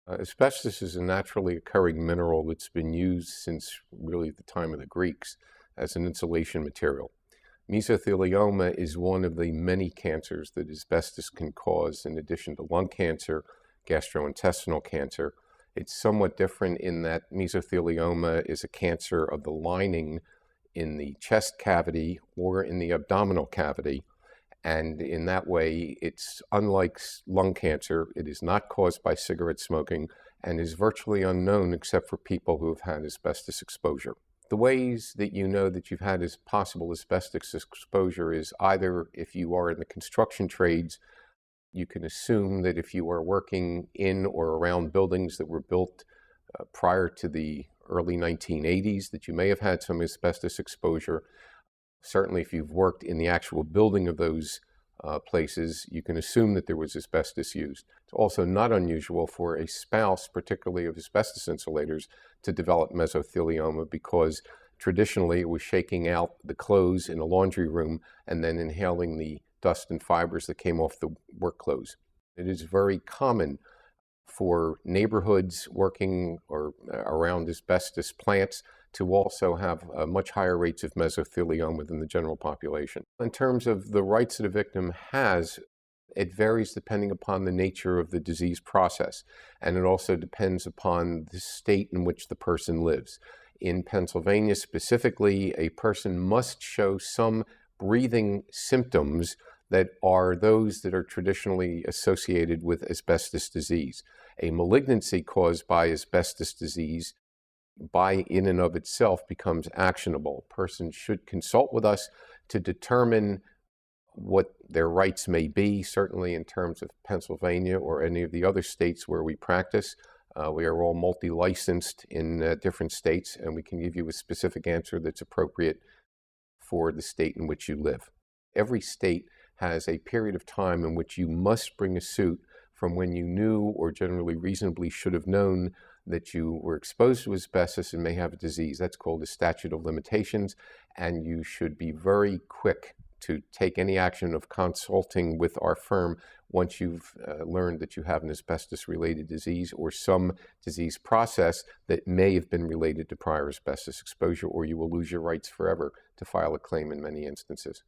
Asbestos is a naturally occurring mineral that's been used since really the time of the Greeks as an insulation material. Mesothelioma is one of the many cancers that asbestos can cause, in addition to lung cancer, gastrointestinal cancer. It's somewhat different in that mesothelioma is a cancer of the lining in the chest cavity or in the abdominal cavity. And in that way, it's unlike lung cancer. It is not caused by cigarette smoking and is virtually unknown except for people who have had asbestos exposure. The ways that you know that you've had possible asbestos exposure is either if you are in the construction trades, you can assume that if you are working in or around buildings that were built prior to the early 1980s, that you may have had some asbestos exposure. Certainly, if you've worked in the actual building of those places, you can assume that there was asbestos used. It's also not unusual for a spouse, particularly of asbestos insulators, to develop mesothelioma because traditionally it was shaking out the clothes in a laundry room and then inhaling the dust and fibers that came off the work clothes. It is very common for neighborhoods working or around asbestos plants to also have much higher rates of mesothelioma than the general population. In terms of the rights that a victim has, it varies depending upon the nature of the disease process, and it also depends upon the state in which the person lives. In Pennsylvania specifically, a person must show some breathing symptoms that are those that are traditionally associated with asbestos disease. A malignancy caused by asbestos disease in and of itself becomes actionable. A person should consult with us to determine what their rights may be, certainly in terms of Pennsylvania or any of the other states where we practice. We are all multi-licensed in different states, and we can give you a specific answer that's appropriate for the state in which you live. Every state has a period of time in which you must bring a suit from when you knew or generally reasonably should have known that you were exposed to asbestos and may have a disease. That's called the statute of limitations, and you should be very quick to take any action of consulting with our firm once you've learned that you have an asbestos-related disease or some disease process that may have been related to prior asbestos exposure, or you will lose your rights forever to file a claim in many instances.